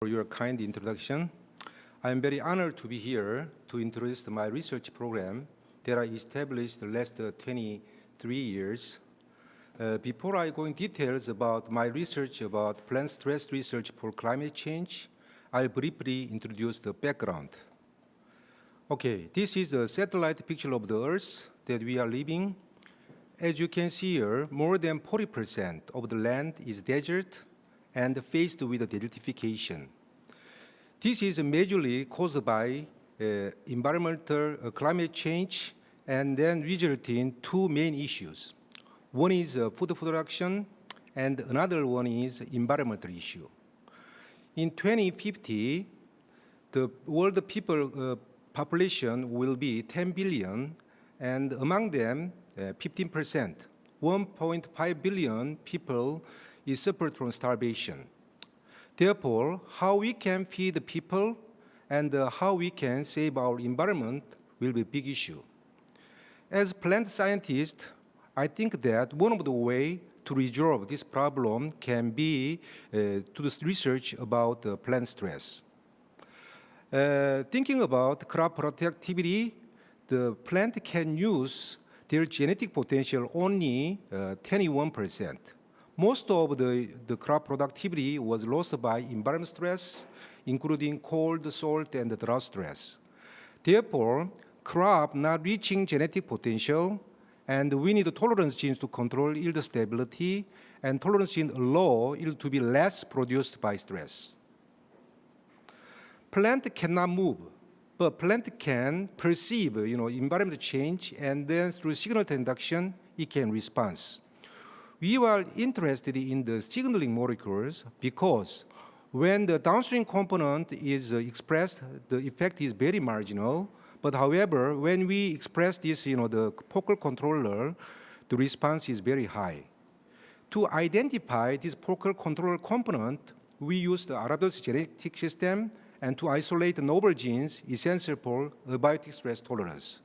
for your kind introduction. I am very honored to be here to introduce my research program that I established last 23 years. Before I go in details about my research about plant stress research for climate change, I'll briefly introduce the background. Okay, this is a satellite picture of the Earth that we are living. As you can see here, more than 40% of the land is desert and faced with desertification. This is majorly caused by environmental climate change and then resulting in two main issues. One is food production and another one is environmental issue. In 2050, the world people population will be 10 billion, and among them, 15%, 1.5 billion people is suffered from starvation. Therefore, how we can feed the people and how we can save our environment will be a big issue. As plant scientist, I think that one of the ways to resolve this problem can be to do research about plant stress. Thinking about crop productivity, the plant can use their genetic potential only 21%. Most of the crop productivity was lost by environment stress, including cold, salt, and drought stress. Therefore, crop not reaching genetic potential, and we need tolerance genes to control yield stability, and tolerance genes allow yield to be less produced by stress. Plant cannot move, but plant can perceive environmental change, and then through signal induction, it can respond. We are interested in the signaling molecules because when the downstream component is expressed, the effect is very marginal. But however, when we express this, the focal controller, the response is very high. To identify this focal controller component, we use the Arrhenius genetic system, and to isolate the novel genes essential for abiotic stress tolerance.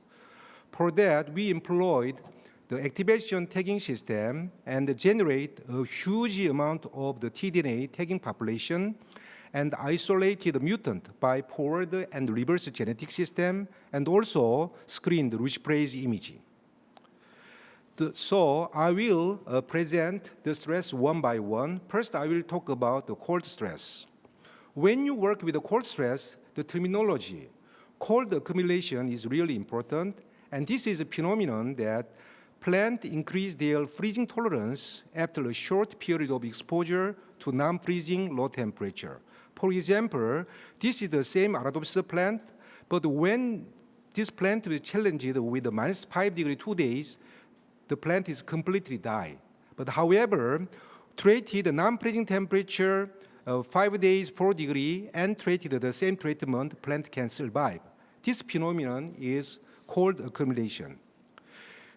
For that, we employed the activation tagging system and generate a huge amount of the tDNA tagging population and isolated the mutant by forward and reverse genetic system and also screened luciferase imaging. So I will present the stress one by one. First, I will talk about the cold stress. When you work with the cold stress, the terminology, cold accumulation is really important, and this is a phenomenon that plants increase their freezing tolerance after a short period of exposure to non-freezing low temperature. For example, this is the same Arabidopsis plant, but when this plant was challenged with the -5 degree 2 days, the plant is completely died. But however, treated non-freezing temperature 5 days 4 degree and treated the same treatment, plant can survive. This phenomenon is cold accumulation.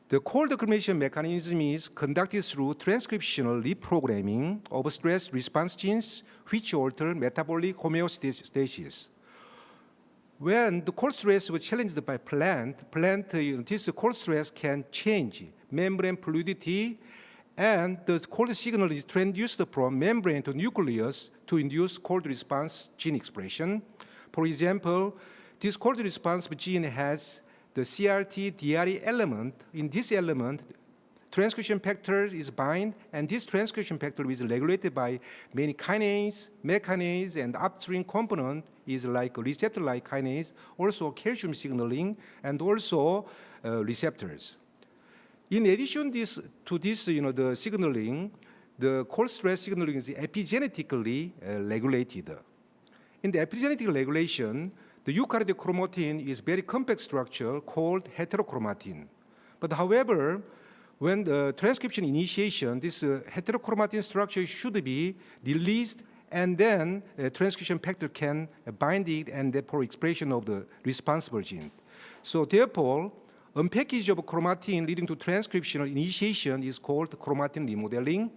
The cold accumulation mechanism is conducted through transcriptional reprogramming of stress response genes which alter metabolic homeostasis. When the cold stress was challenged by this cold stress can change membrane fluidity, and the cold signal is transduced from membrane to nucleus to induce cold response gene expression. For example, this cold response gene has the CRT DRE element. In this element, transcription factor is bind, and this transcription factor is regulated by many kinase, mechanisms, and upstream component is like receptor-like kinase, also calcium signaling, and also receptors. In addition to this, the signaling, the cold stress signaling is epigenetically regulated. In the epigenetic regulation, the eukaryotic chromatin is very complex structure called heterochromatin. But however, when the transcription initiation, this heterochromatin structure should be released, and then transcription factor can bind it and therefore expression of the responsible gene. So therefore, unpackage of chromatin leading to transcriptional initiation is called chromatin remodeling.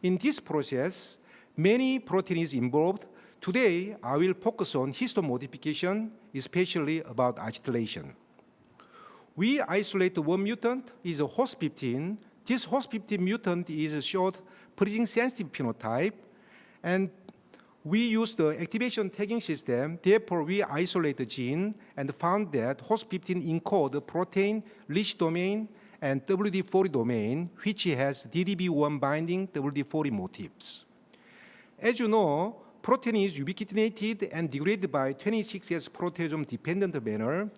In this process, many proteins involved. Today, I will focus on histone modification, especially about acetylation. We isolate one mutant, is a host 15. This host 15 mutant is a short freezing sensitive phenotype, and We used the activation tagging system. Therefore, we isolate the gene and found that host 15 encode the protein rich domain and WD40 domain, which has DDB1 binding WD40 motifs. As you know, protein is ubiquitinated and degraded by 26S proteasome-dependent manner.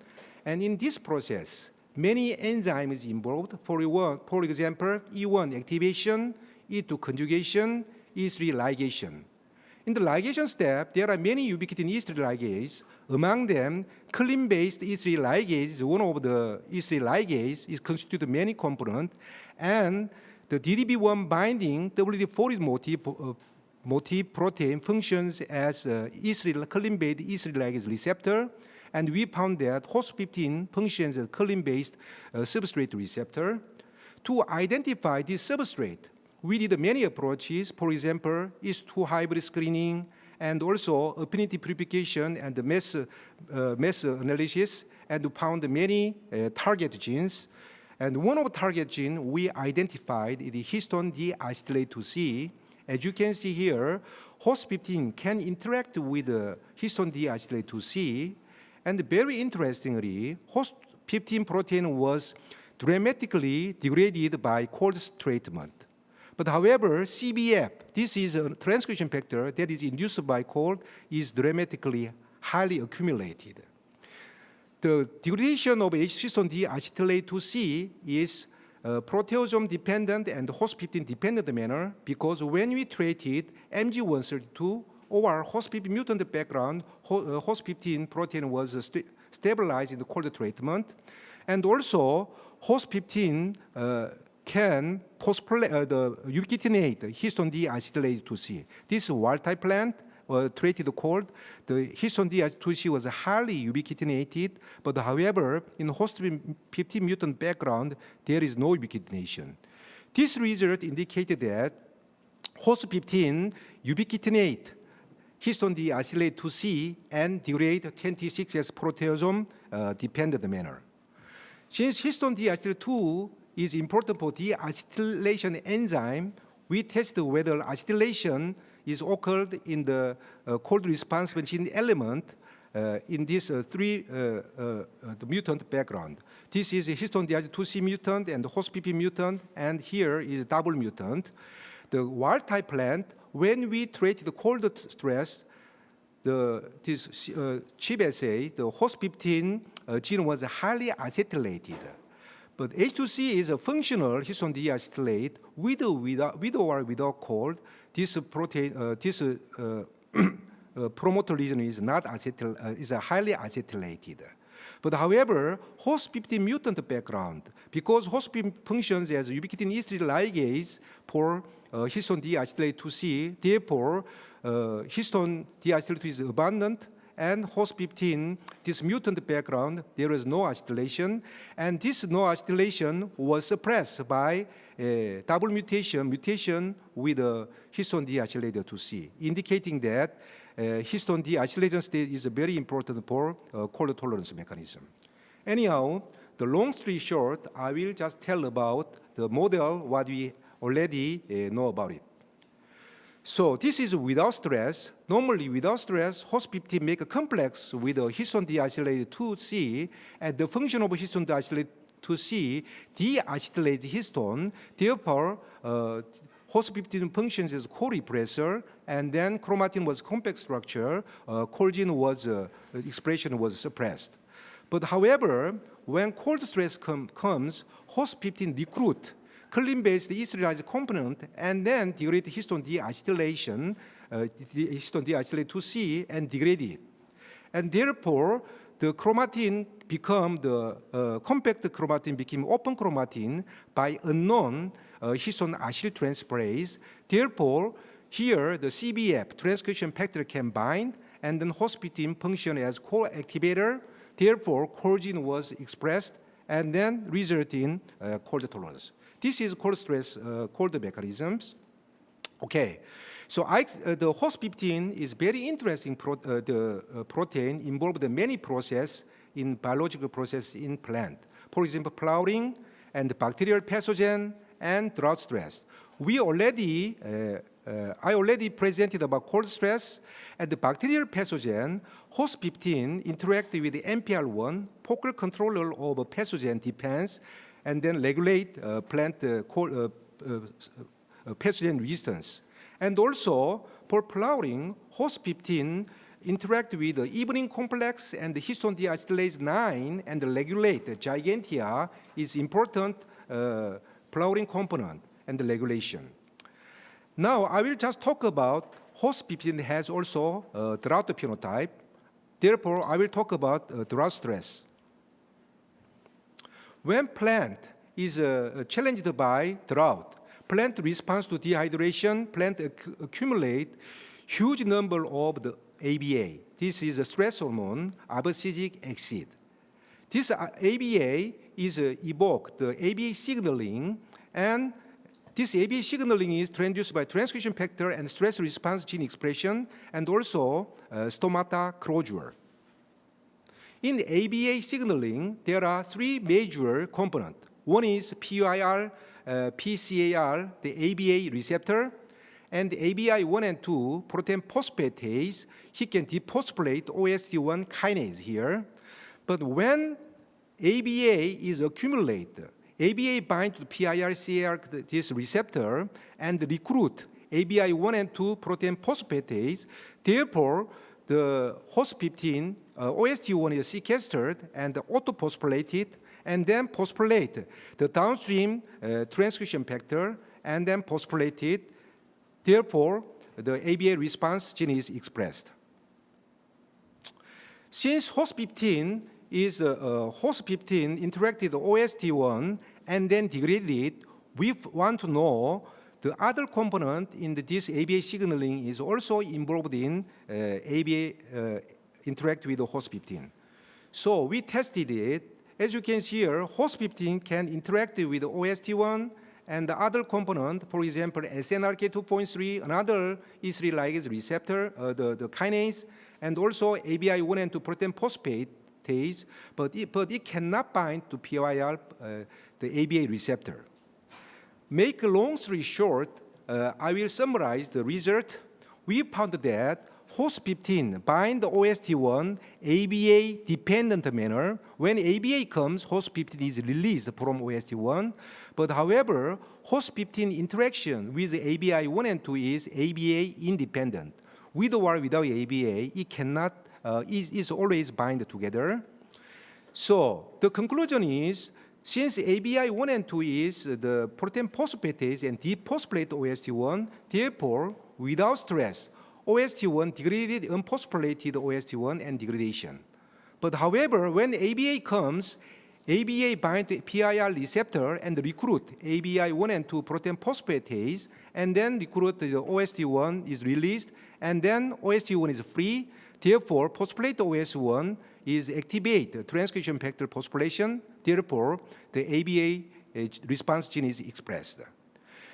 And in this process, many enzymes involved, for example, E1 activation, E2 conjugation, E3 ligation. In the ligation step, there are many ubiquitin E3 ligase. Among them, Clyn-based E3 ligase is one of the E3 ligase is constituted many components, and the DDB1 binding WD40 motif protein functions as Clyn-based E3 ligase receptor, and we found that host 15 functions as Clyn-based substrate receptor. To identify this substrate, we did many approaches, for example, is2 hybrid screening, and also affinity purification and the mass analysis, and found many target genes. And one of the target genes we identified is the histone deacetylate 2C. As you can see here, host 15 can interact with the histone deacetylate 2C, and very interestingly, host 15 protein was dramatically degraded by cold treatment. But however, CBF, this is a transcription factor that is induced by cold, is dramatically highly accumulated. The degradation of histone deacetylate 2C is proteasome dependent and host 15 dependent manner, because when we treated MG132 or host 15 mutant background, host 15 protein was stabilized in the cold treatment, and also host 15 can the ubiquitinate histone deacetylate 2C. This wild-type plant treated cold. The histone deacetylate 2C was highly ubiquitinated, but however, in host 15 mutant background, there is no ubiquitination. This result indicated that host 15 ubiquitinate histone deacetylate 2C and degrade 26S proteasome dependent manner. Since histone deacetylate 2 is important for deacetylation enzyme, we tested whether acetylation is occurred in the cold response gene element in this the mutant background. This is a histone deacetylate 2C mutant and host 15 mutant, and here is a double mutant. The wild-type plant, when we treated the cold stress, this chip assay, the host 15 gene was highly acetylated. But H2C is a functional histone deacetylate with or without cold. This protein, promoter region is not is highly acetylated. But however, host 15 mutant background, because host 15 functions as ubiquitin E3 ligase for histone deacetylate 2C, therefore histone deacetylate is abundant, and host 15, this mutant background, there is no acetylation, and this no acetylation was suppressed by a double mutation with a histone deacetylate 2C, indicating that histone deacetylation state is very important for cold tolerance mechanism. Anyhow, the long story short, I will just tell about the model, what we already know about it. So this is without stress. Normally, without stress, host 15 make a complex with a histone deacetylate 2C, and the function of histone deacetylate 2C deacetylates histone. Therefore, host 15 functions as co-repressor, and then chromatin was complex structure. Cold gene was expression was suppressed. But however, when cold stress comes, host 15 recruit Clyn-based E3 component, and then degrade histone deacetylation, histone deacetylate 2C, and degrade it. And therefore, the chromatin become the compact chromatin became open chromatin by unknown histone acetyltransferase. Therefore, here the CBF transcription factor can bind, and then host 15 function as co-activator. Therefore, cold gene was expressed, and then result in cold tolerance. This is cold stress, cold mechanisms. Okay, so the host 15 is very interesting protein involved in many processes in biological process in plant. For example, flowering and bacterial pathogen and drought stress. We already I already presented about cold stress, and the bacterial pathogen, host 15 interact with the MPR1, focal controller of a pathogen depends, and then regulate plant pathogen resistance. And also, for flowering, host 15 interact with the evening complex and the histone deacetylase 9 and regulate the gigantea is important flowering component and the regulation. Now, I will just talk about host 15 has also drought phenotype. Therefore, I will talk about drought stress. When plant is challenged by drought, plant responds to dehydration, plant accumulate huge number of the ABA. This is a stress hormone, abacidic acid. This ABA is evoked, the ABA signaling, and this ABA signaling is transduced by transcription factor and stress response gene expression, and also stomata closure. In the ABA signaling, there are three major components. One is PYR, PCAR, the ABA receptor, and the ABI1 and 2 protein phosphatase. He can dephosphorylate OST1 kinase here. But when ABA is accumulated, ABA binds to PIR, CAR, this receptor, and recruit ABI1 and 2 protein phosphatase. Therefore, the host 15, OST1 is sequestered and autophosphorylated, and then phosphorylate the downstream transcription factor, and then phosphorylated. Therefore, the ABA response gene is expressed. Since host 15 is host 15 interacted OST1 and then degraded, we want to know the other component in this ABA signaling is also involved in ABA interact with the host 15. So we tested it. As you can see here, host 15 can interact with OST1 and the other component, for example, SNRK2.3, another E3 ligase receptor, the kinase, and also ABI1 and 2 protein phosphatase, but it cannot bind to PYR, the ABA receptor. Make a long story short, I will summarize the result. We found that host 15 bind the OST1 ABA dependent manner. When ABA comes, host 15 is released from OST1. But however, host 15 interaction with ABI1 and 2 is ABA independent. With or without ABA, it cannot, is always bind together. So the conclusion is, since ABI1 and 2 is the protein phosphatase and dephosphorylate OST1, therefore, without stress, OST1 degraded unphosphorylated OST1 and degradation. But however, when ABA comes, ABA bind to PIR receptor and recruit ABI1 and 2 protein phosphatase, and then recruit the OST1 is released, and then OST1 is free. Therefore, phosphorylate OS1 is activate transcription factor phosphorylation. Therefore, the ABA response gene is expressed.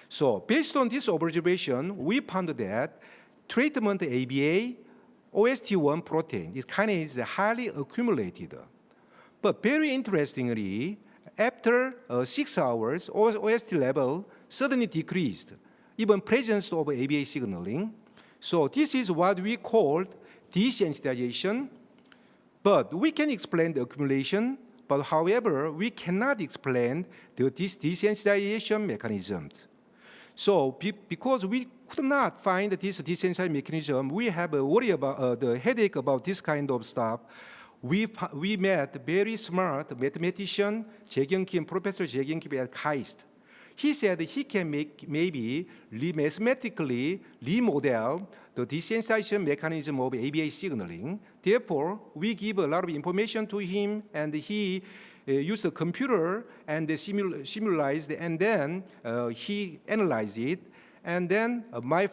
So based on this observation, we found that treatment ABA OST1 protein is kinase highly accumulated. But very interestingly, after 6 hours, OST level suddenly decreased, even presence of ABA signaling. So this is what we called desensitization. But we can explain the accumulation, but however, we cannot explain this desensitization mechanisms. So because we could not find this desensitization mechanism, we have a worry about the headache about this kind of stuff. We met very smart mathematician, Professor Jae-kyung at KAIST. He said he can maybe mathematically remodel the desensitization mechanism of ABA signaling. Therefore, we give a lot of information to him, and he used a computer and simulated, and then he analyzed it. And then my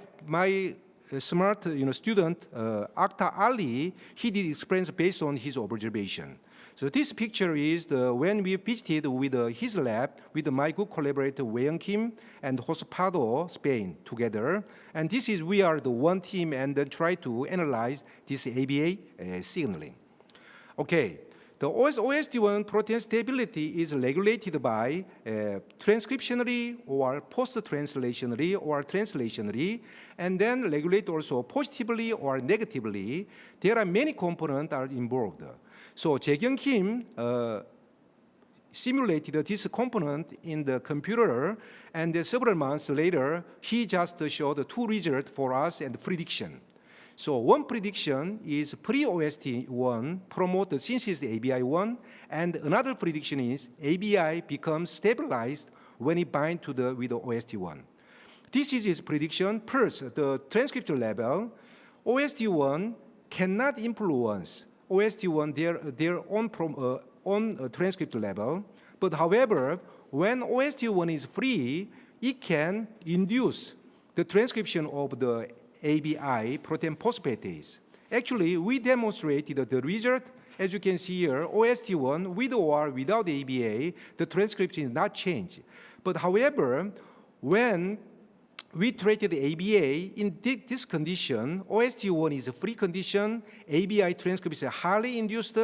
smart student, Akhtar Ali, he did experiments based on his observation. So this picture is when we visited with his lab with my good collaborator Wei Young Kim and Jose Pardo, Spain, together. And this is we are the one team and then try to analyze this ABA signaling. Okay, The OST1 protein stability is regulated by transcriptionally or post-translationally or translationally, and then regulate also positively or negatively. There are many components are involved. So Jae-kyung Kim simulated this component in the computer, and several months later, he just showed two results for us and prediction. So one prediction is pre-OST1 promote the synthesis ABI1, and another prediction is ABI becomes stabilized when it binds to with the OST1. This is his prediction. First, the transcript level. OST1 cannot influence OST1 their own transcript level, but however, when OST1 is free, it can induce the transcription of the ABI protein phosphatase. Actually, we demonstrated the result. As you can see here, OST1 with or without ABA, the transcription is not changed. But however, when we treated the ABA in this condition, OST1 is a free condition, ABI transcription is highly induced,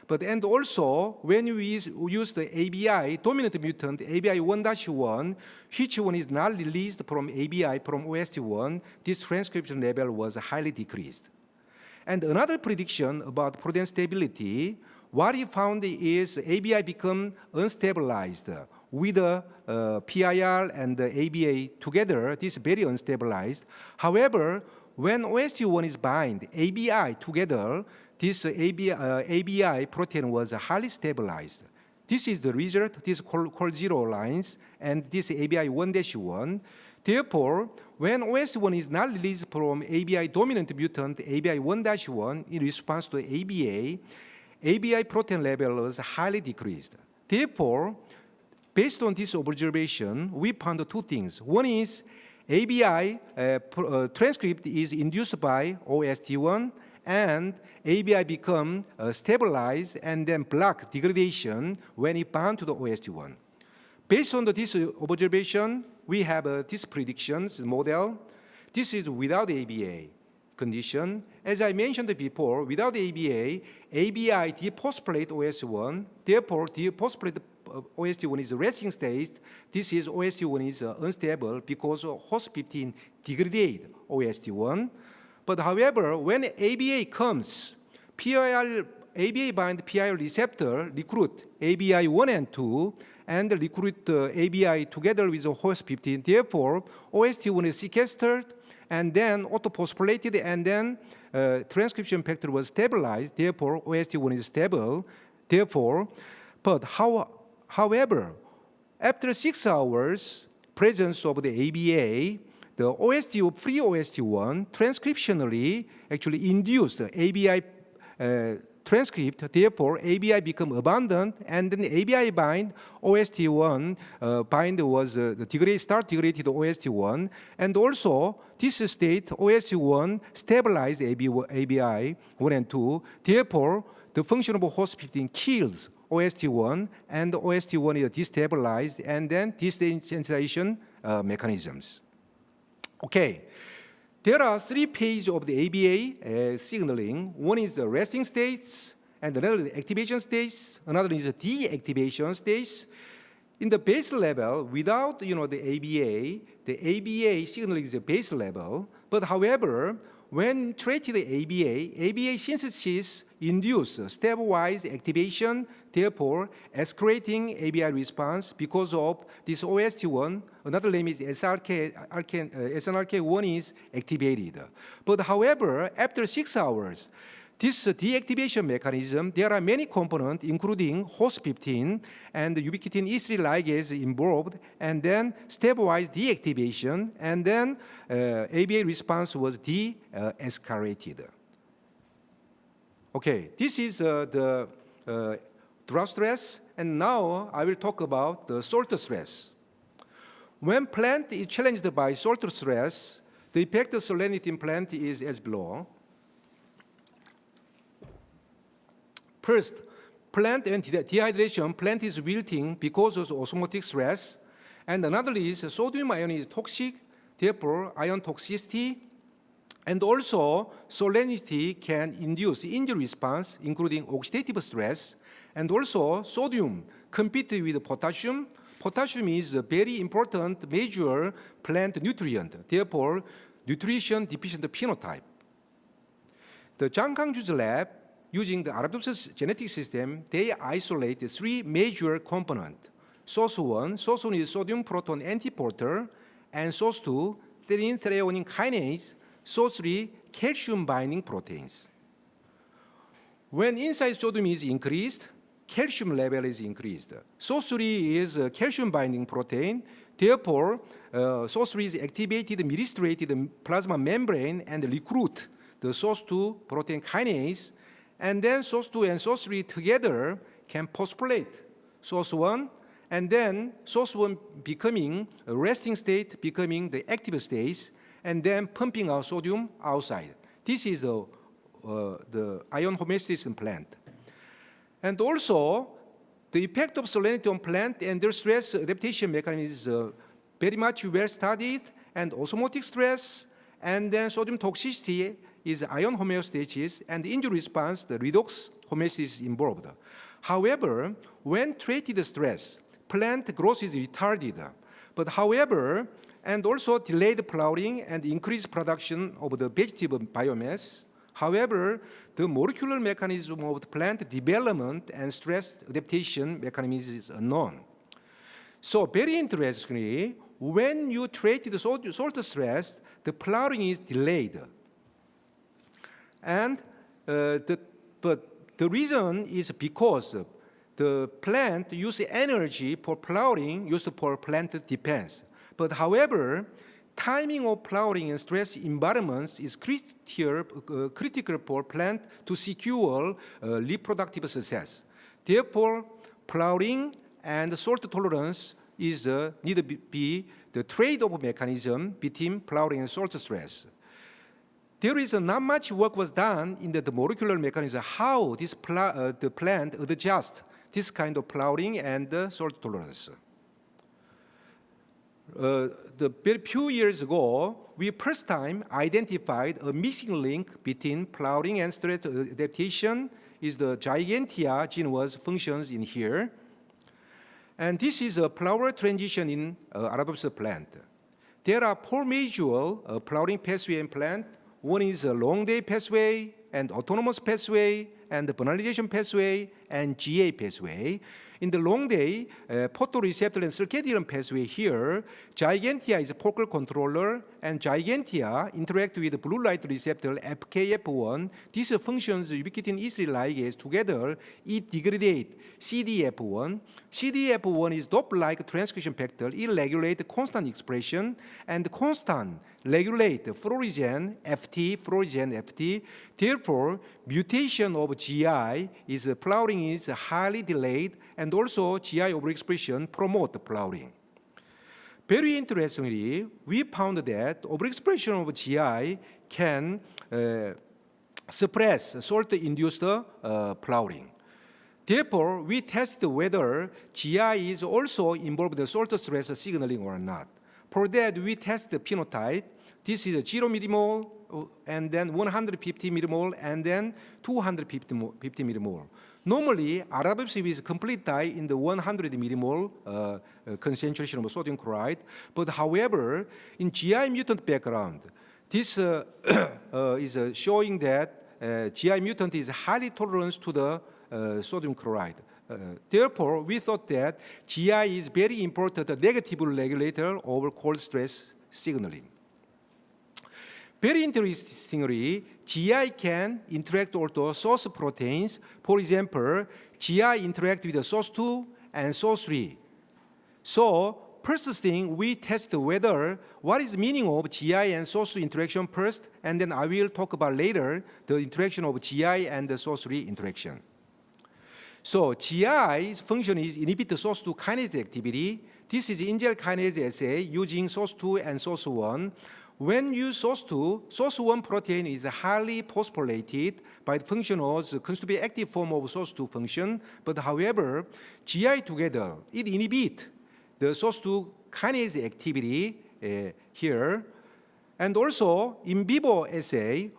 but and also when we use the ABI dominant mutant ABI 1-1, which one is not released from ABI from OST1, this transcription level was highly decreased. And another prediction about protein stability, what he found is ABI become unstabilized with the PIR and the ABA together. This is very unstabilized. However, when OST1 is bind ABI together, this ABI protein was highly stabilized. This is the result. This is called zero lines, and this ABI 1-1. Therefore, when OST1 is not released from ABI dominant mutant ABI 1-1 in response to ABA, ABI protein level was highly decreased. Therefore, based on this observation, we found two things. One is ABI transcript is induced by OST1, and ABI become stabilized and then block degradation when it bound to the OST1. Based on this observation, we have this predictions model. This is without ABA condition. As I mentioned before, without ABA, ABI dephosphorate OST1. Therefore, dephosphorate OST1 is a resting state. This is OST1 is unstable because host 15 degrade OST1. But however, when ABA comes, ABA bind PIR receptor recruit ABI 1 and 2 and recruit ABI together with host 15. Therefore, OST1 is sequestered and then autophosphorated, and then transcription factor was stabilized. Therefore, OST1 is stable. Therefore, but however, after 6 hours presence of the ABA, the free OST1 transcriptionally actually induced the ABI transcript. Therefore, ABI become abundant, and then the ABI bind OST1 bind was start degraded OST1, and also this state OST1 stabilized ABI 1 and 2. Therefore, the function of host 15 kills OST1, and the OST1 is destabilized, and then desensitization mechanisms. Okay, there are 3 phases of the ABA signaling. One is the resting states, and another is the activation states, another is the deactivation states. In the base level, without the ABA signaling is a base level. But however, when treated the ABA synthesis induce stepwise activation, therefore escalating ABI response because of this OST1. Another name is SNRK1 is activated. But however, after 6 hours, this deactivation mechanism, there are many components, including host 15 and the ubiquitin E3 ligase involved, and then stepwise deactivation, and then ABA response was de-escalated. Okay, this is the drought stress, and now I will talk about the salt stress. When plant is challenged by salt stress, the effect of salinity in plant is as below. First, plant and dehydration, plant is wilting because of osmotic stress, and another is sodium ion is toxic, therefore ion toxicity, and also salinity can induce injury response, including oxidative stress, And also, sodium competes with potassium. Potassium is a very important major plant nutrient, therefore, nutrition deficient phenotype. The Zhang Kangju's lab, using the Arabidopsis genetic system, they isolate the three major components. Source 1 is sodium proton antiporter, and source 2, serine threonine kinase, source 3, calcium binding proteins. When inside sodium is increased, calcium level is increased. Source 3 is a calcium binding protein, therefore, source 3 is activated, myristorated plasma membrane and recruit the source 2 protein kinase, and then source 2 and source 3 together can phosphorylate source 1, and then source 1 becoming a resting state, becoming the active state, and then pumping out sodium outside. This is the ion homeostasis plant. And also, the effect of salinity on plant and their stress adaptation mechanism is very much well studied, and osmotic stress, and then sodium toxicity is ion homeostasis, and injury response, the redox homeostasis involved. However, when treated stress, plant growth is retarded. But however, and also delayed flowering and increased production of the vegetative biomass. However, the molecular mechanism of the plant development and stress adaptation mechanism is unknown. So very interestingly, when you treat the salt stress, the flowering is delayed. And but the reason is because the plant uses energy for flowering used for plant defense. But however, timing of flowering and stress environments is critical for plant to secure reproductive success. Therefore, flowering and salt tolerance is need to be the trade-off mechanism between flowering and salt stress. There is not much work was done in the molecular mechanism how this the plant adjusts this kind of flowering and salt tolerance. The very few years ago, we first time identified a missing link between flowering and stress adaptation is the Gigantea genus functions in here. And this is a flower transition in Arabidopsis plant. There are four major flowering pathway in plant. One is a long day pathway and autonomous pathway and the vernalization pathway and GA pathway. In the long day, photoreceptor and circadian pathway here, Gigantea is a focal controller, and Gigantea interact with the blue light receptor FKF1. These functions ubiquitin E3 ligase together, it degrade CDF1. CDF1 is dope-like transcription factor. It regulates constant expression and constant regulate fluorogen FT. Therefore, mutation of GI is flowering is highly delayed, and also GI overexpression promote flowering. Very interestingly, we found that overexpression of GI can suppress salt-induced flowering. Therefore, we tested whether GI is also involved in salt stress signaling or not. For that, we test the phenotype. This is 0 millimole, and then 150 millimole, and then 250 millimole. Normally, Arabidopsis is complete die in the 100 millimole concentration of sodium chloride. But however, in GI mutant background, this is showing that GI mutant is highly tolerant to the sodium chloride. Therefore, we thought that GI is very important negative regulator over cold stress signaling. Very interestingly, GI can interact also source proteins. For example, GI interact with the source 2 and source 3. So first thing, we test whether what is the meaning of GI and source 2 interaction first, and then I will talk about later the interaction of GI and the source 3 interaction. So GI's function is inhibit the source 2 kinase activity. This is Ingel kinase assay using source 2 and source 1. When you source 2, source 1 protein is highly phosphorylated by the function of considered to be active form of source 2 function. But however, GI together, it inhibit the source 2 kinase activity here. And also, in vivo assay,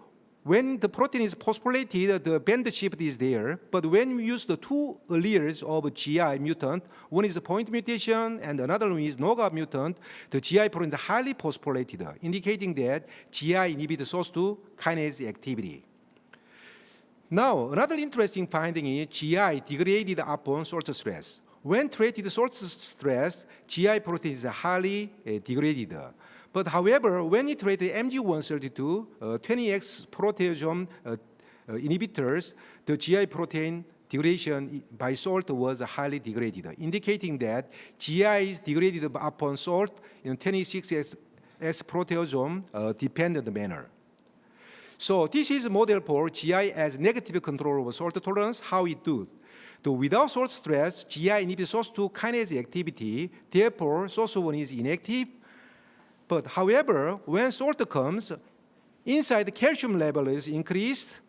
when the protein is phosphorylated, the band shift is there. But when we use the two alleles of GI mutant, one is a point mutation and another one is NOGA mutant, the GI protein is highly phosphorylated, indicating that GI inhibits SOS2 kinase activity. Now, another interesting finding is GI degraded upon salt stress. When treated salt stress, GI protein is highly degraded. But however, when you treat MG132, 20x proteasome inhibitors, the GI protein degradation by salt was highly degraded, indicating that GI is degraded upon salt in 26x proteasome dependent manner. So this is a model for GI as negative control of salt tolerance, how it do. So without salt stress, GI inhibits SOS2 kinase activity, therefore SOS1 is inactive. But however, when salt comes, inside the calcium level is increased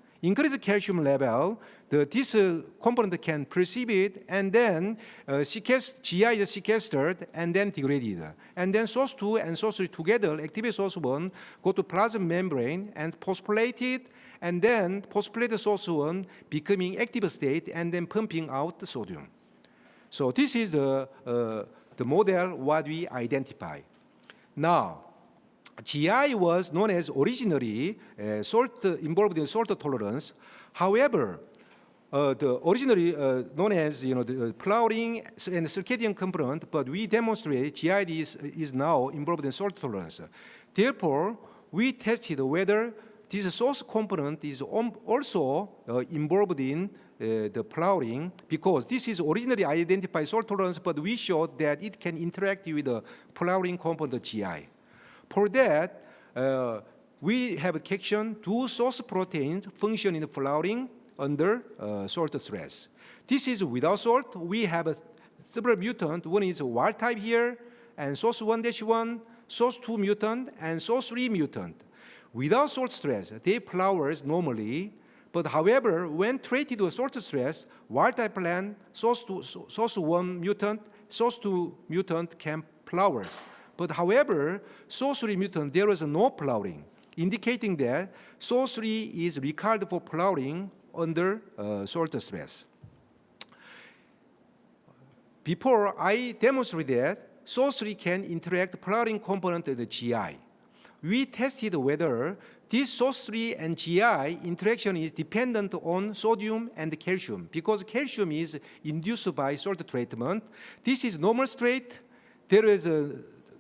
calcium level, this component can perceive it, and then GI is sequestered and then degraded. And then SOS2 and SOS3 together activate SOS1, go to plasma membrane and phosphorylate, and then phosphorylated SOS1 becoming active state and then pumping out the sodium. So this is the model what we identify. Now, GI was known as originally salt involved in salt tolerance. However, the originally known as the flowering and circadian component, but we demonstrate GI is now involved in salt tolerance. Therefore, we tested whether this source component is also involved in the flowering, because this is originally identified salt tolerance, but we showed that it can interact with the flowering component of GI. For that, we have caption two source proteins function in flowering under salt stress. This is without salt. We have several mutant. One is wild type here, and SOS1-1, SOS2 mutant, and SOS3 mutant. Without salt stress, they flowers normally. But however, when treated with salt stress, wild type plant, SOS1 mutant, SOS2 mutant can flowers. But however, SOS3 mutant, there was no flowering, indicating that SOS3 is required for flowering under salt stress. Before I demonstrate that SOS3 can interact flowering component of the GI, we tested whether this SOS3 and GI interaction is dependent on sodium and calcium, because calcium is induced by salt treatment. This is normal state. There is a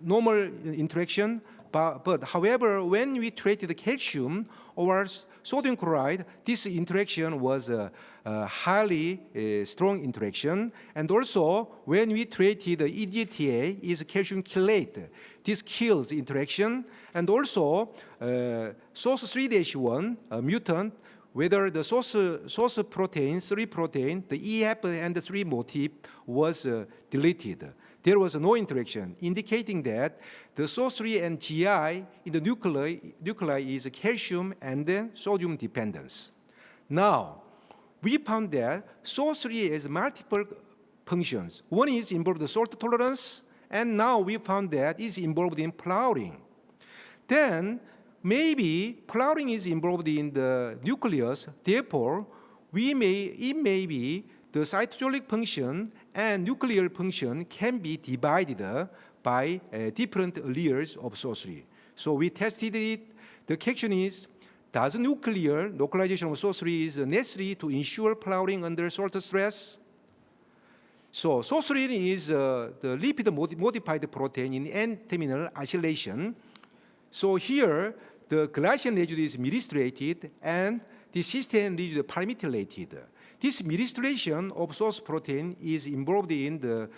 normal interaction, but however, when we treated the calcium or sodium chloride, this interaction was a highly strong interaction. And also, when we treated the EDTA, is calcium chelate. This kills interaction. And also, SOS3-1 mutant, whether the source protein, 3 protein, the EF and the 3 motif was deleted. There was no interaction, indicating that the SOS3 and GI in the nuclei is calcium and then sodium dependence. Now, we found that SOS3 has multiple functions. One is involved in salt tolerance, and now we found that it's involved in flowering. Then, maybe flowering is involved in the nucleus, therefore, it may be the cytosolic function and nuclear function can be divided by different alleles of SOS3. So we tested it. The question is, does nuclear localization of SOS3 is necessary to ensure flowering under salt stress? So SOS3 is the lipid modified protein in N-terminal acylation. So here, the glycine residue is myristorated and the cysteine residue palmitoylated. This myristoration of source protein is involved in the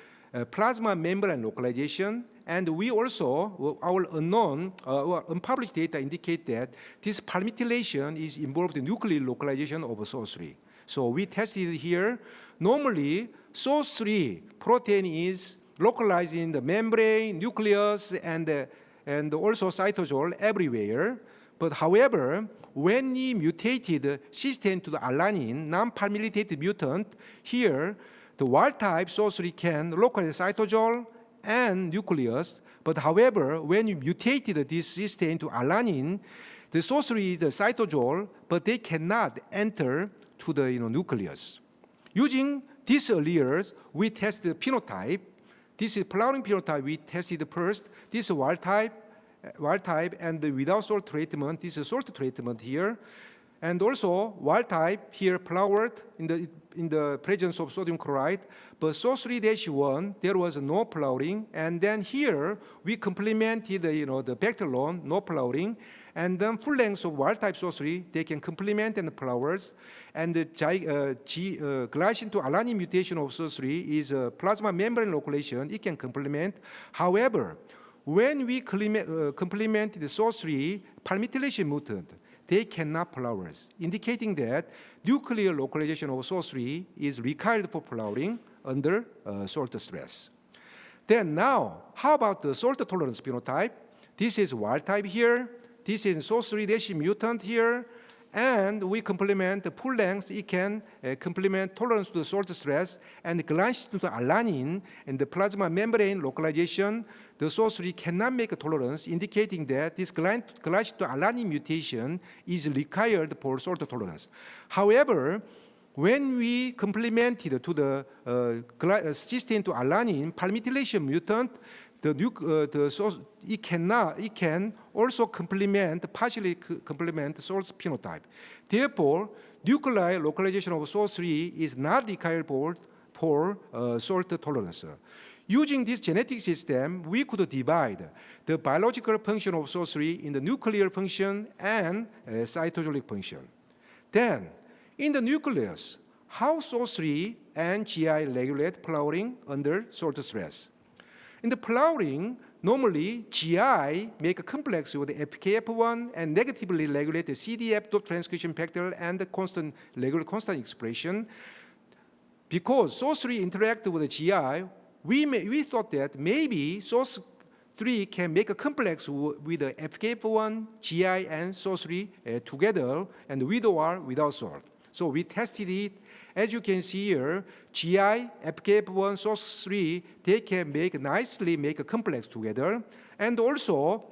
plasma membrane localization, and we also, our unknown, unpublished data indicate that this palmitylation is involved in nuclear localization of SOS3. So we tested it here. Normally, SOS3 protein is localized in the membrane, nucleus, and also cytosol everywhere. But however, when we mutated cysteine to the alanine, non-palmitoylated mutant, here, the wild type SOS3 can localize cytosol and nucleus. But however, when you mutated this cysteine to alanine, The SO3 is the cytosol, but they cannot enter to the nucleus. Using these alleles, we test the phenotype. This is flowering phenotype we tested first. This is wild type, and without salt treatment. This is salt treatment here. And also wild type here flowered in the presence of sodium chloride, but SO3-1 there was no flowering, and then here we complemented the bacteriolone, no flowering, and then full length of wild type SO3 they can complement and flowers, and the glycine to alanine mutation of SO3 is a plasma membrane localization. It can complement. However, when we complement the SO3 palmitoylation mutant, they cannot flowers, indicating that nuclear localization of SO3 is required for flowering under salt stress. Then now, how about the salt tolerance phenotype? This is wild type here. This is SO3- mutant here. And we complement the full length. It can complement tolerance to the salt stress and glycine to the alanine and the plasma membrane localization. The SO3 cannot make a tolerance, indicating that this glycine to alanine mutation is required for salt tolerance. However, when we complemented to the cysteine to alanine palmitoylation mutant, it can also partially complement the salt phenotype. Therefore, nuclei localization of SO3 is not required for salt tolerance. Using this genetic system, we could divide the biological function of SO3 in the nuclear function and cytosolic function. Then, in the nucleus, how SO3 and GI regulate flowering under salt stress? In the flowering, normally GI make a complex with the FKF1 and negatively regulate the CDF dot transcription factor and the regular constant expression. Because SO3 interact with the GI, we thought that maybe SO3 can make a complex with the FKF1, GI, and SO3 together, and with or without salt. So we tested it. As you can see here, GI, FKF1, SO3, they can nicely make a complex together. And also,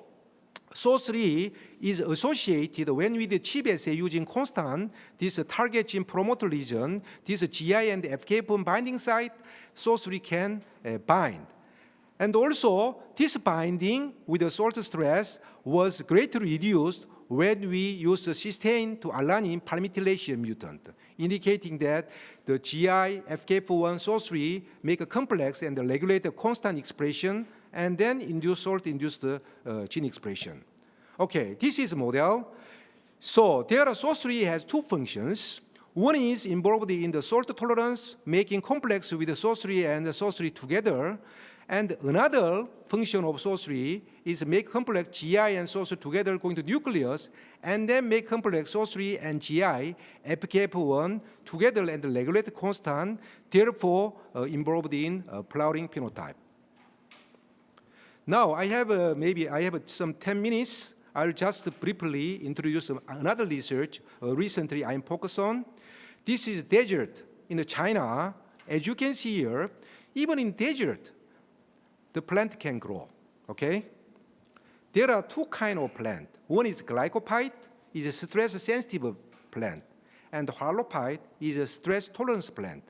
SO3 is associated when we did chip assay using constant, this target gene promoter region, this GI and FKF1 binding site, SO3 can bind. And also, this binding with the salt stress was greatly reduced when we use the cysteine to alanine palmitoylation mutant, indicating that the GI, FKF1, SO3 make a complex and regulate the constant expression and then induce salt-induced gene expression. Okay, this is a model. So there are SO3 has two functions. One is involved in the salt tolerance, making complex with the SO3 and the SO3 together. And another function of SO3 is make complex GI and SO3 together going to nucleus, and then make complex SO3 and GI, FKF1 together and regulate constant, therefore involved in flowering phenotype. Now I have some 10 minutes. I'll just briefly introduce another research recently I'm focused on. This is desert in China. As you can see here, even in desert, the plant can grow, okay? There are two kinds of plant. One is glycophyte, is a stress-sensitive plant, and halophyte is a stress-tolerance plant.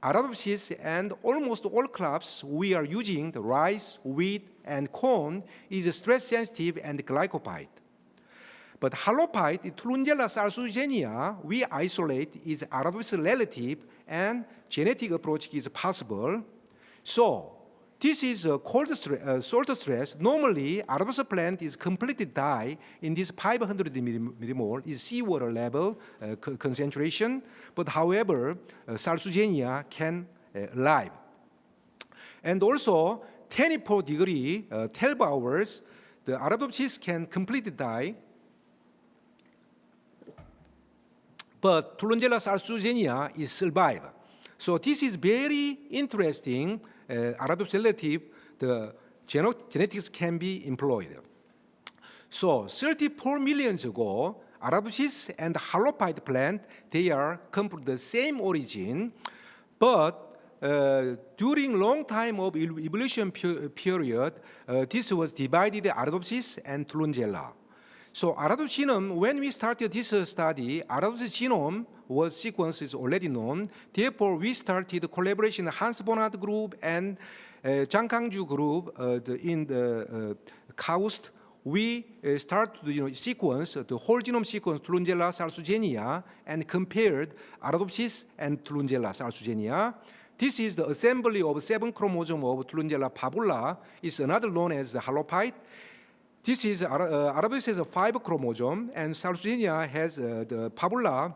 Arabidopsis and almost all crops we are using, the rice, wheat, and corn, is stress-sensitive and glycophyte. But halophyte, Trunjella salsugenia, we isolate is Arabidopsis relative, and genetic approach is possible. So, this is a cold salt stress. Normally, Arabidopsis plant is completely die in this 500 millimole is seawater level concentration. But however, salsugenia can live. And also, 24 degree, 12 hours, the Arabidopsis can completely die. But Trunjella salsugenia is survive. So this is very interesting. Arabidopsis relative, the genetics can be employed. So 34 million ago, Arabidopsis and halophyte plant, they come from the same origin, but during long time of evolution period, this was divided Arabidopsis and Trunjella. So Arabidopsis genome, when we started this study, Arabidopsis genome was sequence is already known. Therefore, we started collaboration Hans Bonat group and Zhang Kangju group in the KAUST. We start to sequence the whole genome sequence Tulungella salsugenia and compared Arabidopsis and Tulungella salsugenia. This is the assembly of 7 chromosomes of Tulungella pabula. It's another known as the halophyte. This is Arabidopsis has 5 chromosomes, and salsugenia has the pabula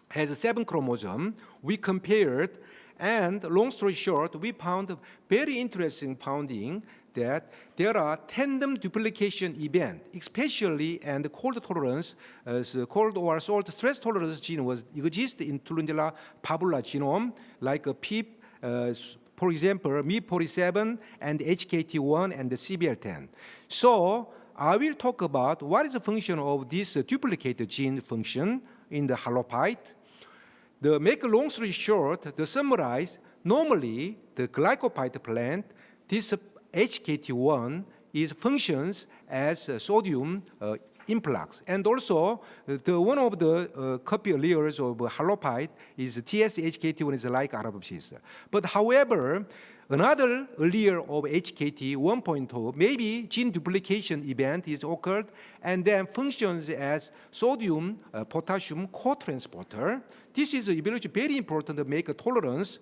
has 7 chromosomes. We compared, and long story short, we found very interesting finding that there are tandem duplication event, especially and cold tolerance, cold or salt stress tolerance gene was exist in Tulungella pabula genome, like a PIP, for example, MIP47 and HKT1 and the CBL10. So I will talk about what is the function of this duplicated gene function in the halophyte. To make a long story short, to summarize, normally the glycophyte plant, this HKT1 is functions as sodium influx, and also one of the copy alleles of halophyte is TSHKT1 is like Arabidopsis. But however, another allele of HKT 1.0, maybe gene duplication event is occurred and then functions as sodium potassium co-transporter. This is evaluation very important to make a tolerance.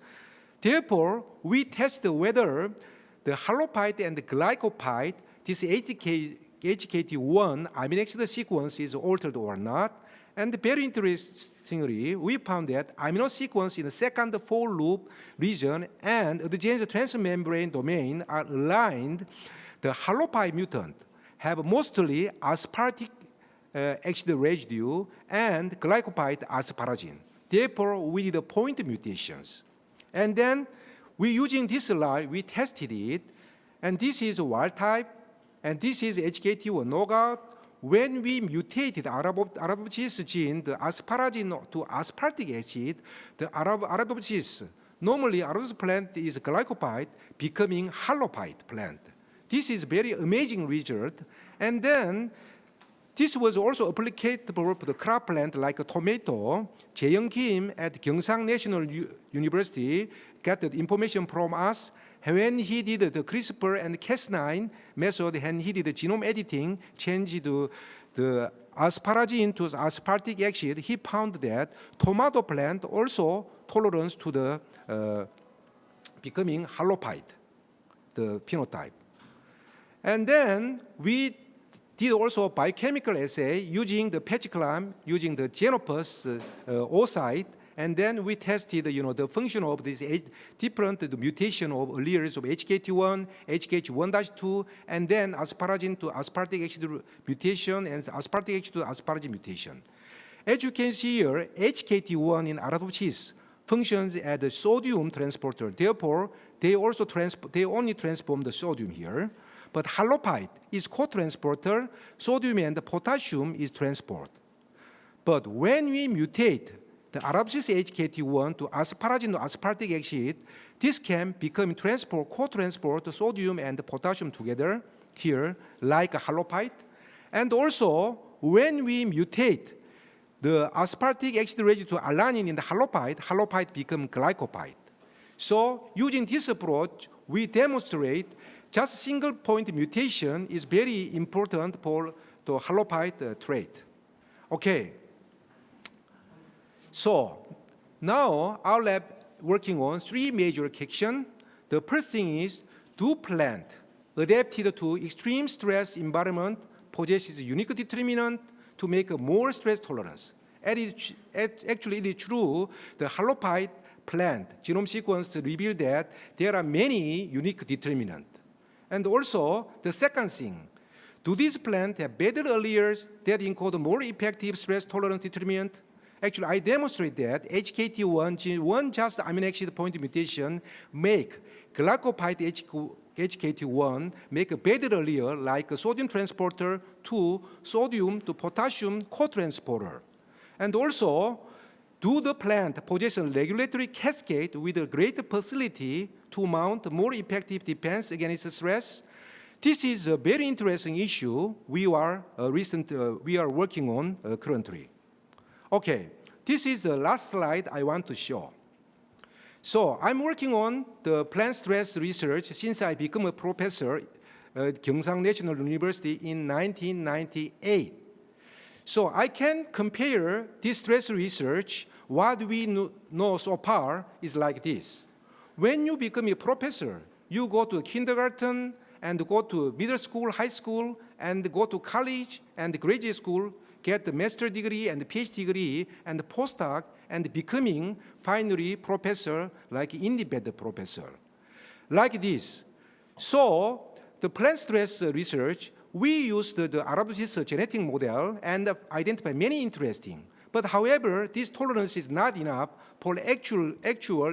Therefore, we test whether the halophyte and the glycophyte, this HKT1 amino acid sequence is altered or not. And very interestingly, we found that amino sequence in the second for loop region and the genes transmembrane domain are aligned. The halophyte mutant have mostly aspartic acid residue and glycophyte asparagine. Therefore, we did point mutations. And then we using this slide, we tested it, and this is wild type, and this is HKT1 knockout. When we mutated Arabidopsis gene, the asparagine to aspartic acid, the Arabidopsis, normally Arabidopsis plant is glycophyte becoming halophyte plant. This is very amazing result. And then this was also applicable for the crop plant like a tomato. Jae-young Kim at Gyeongsang National University got the information from us. When he did the CRISPR and Cas9 method, and he did the genome editing, changed the asparagine to aspartic acid, he found that tomato plant also tolerance to the becoming halophyte, the phenotype. And then we did also biochemical assay using the PatchClam, using the Genopus oocyte, and then we tested the function of these different mutation of alleles of HKT1, HKT1-2, and then asparagine to aspartic acid mutation and aspartic acid to asparagine mutation. As you can see here, HKT1 in Arabidopsis functions as a sodium transporter. Therefore, they only transform the sodium here. But halophyte is co-transporter, sodium and potassium is transport. But when we mutate the Arabidopsis HKT1 to asparagine to aspartic acid, this can become co-transport sodium and potassium together here, like a halophyte. And also, when we mutate the aspartic acid residue to alanine in the halophyte become glycophyte. So using this approach, we demonstrate just single point mutation is very important for the halophyte trait. Okay. So now our lab working on 3 major questions. The first thing is, do plant adapted to extreme stress environment possesses unique determinant to make a more stress tolerance? Actually, it is true. The halophyte plant genome sequence revealed that there are many unique determinants. And also, the second thing, do these plants have better alleles that encode more effective stress tolerance determinant? Actually, I demonstrate that HKT1 gene, one just amino acid point mutation make glycophyte HKT1 make a better allele like a sodium transporter to sodium to potassium co-transporter. And also, do the plant possess a regulatory cascade with a greater facility to mount more effective defense against stress? This is a very interesting issue we are working on currently. Okay, this is the last slide I want to show. So I'm working on the plant stress research since I became a professor at Gyeongsang National University in 1998. So I can compare this stress research. What we know so far is like this. When you become a professor, you go to kindergarten and go to middle school, high school, and go to college and graduate school, get the master's degree and the PhD degree and the postdoc, and becoming finally professor, like independent professor. Like this. So the plant stress research, we used the Arabidopsis genetic model and identify many interesting. But however, this tolerance is not enough for actual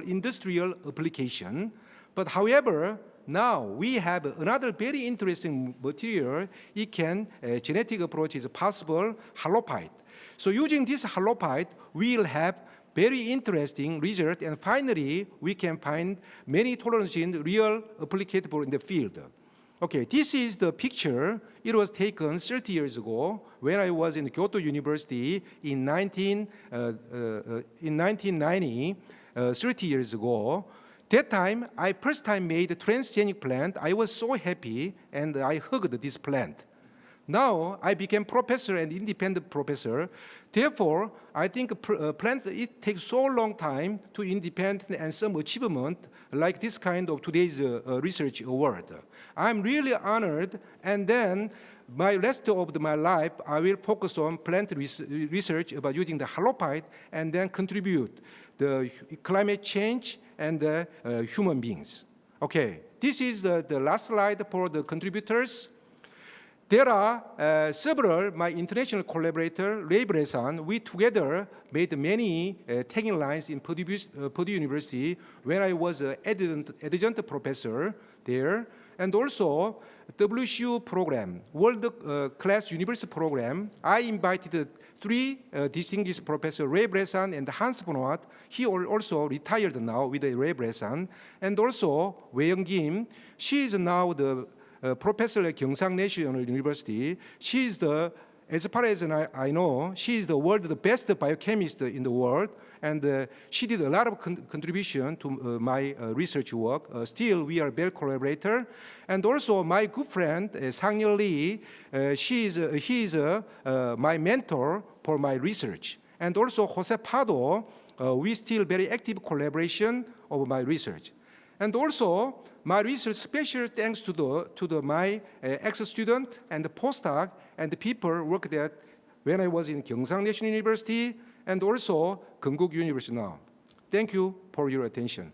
industrial application. But however, now we have another very interesting material. It can, genetic approach is possible, halopite. So using this halopite, we'll have very interesting result, and finally, we can find many tolerance in real applicable in the field. Okay, this is the picture. It was taken 30 years ago when I was in Kyoto University in 1990, 30 years ago. That time, I first time made a transgenic plant. I was so happy, and I hugged this plant. Now, I became professor and independent professor. Therefore, I think plants, it takes so long time to independent and some achievement like this kind of today's research award. I'm really honored, and then my rest of my life, I will focus on plant research about using the halopite and then contribute the climate change and the human beings. Okay, this is the last slide for the contributors. There are several, my international collaborator, Ray Bressan, we together made many tagging lines in Purdue University when I was an adjunct professor there, and also WCU program, World Class University program. I invited three distinguished professors, Ray Bressan and Hans Bonhoat. He also retired now with Ray Bressan, and also Wei Young Kim. She is now the professor at Gyeongsang National University. She is as far as I know, she is the world's best biochemist in the world, and she did a lot of contribution to my research work. Still, we are very collaborator. And also, my good friend, Sang-Yeol Lee, he is my mentor for my research. And also, Jose Pardo, we still very active collaboration of my research. And also, my research special thanks to my ex-student and the postdoc and the people worked at when I was in Gyeongsang National University and also Konkuk University now. Thank you for your attention.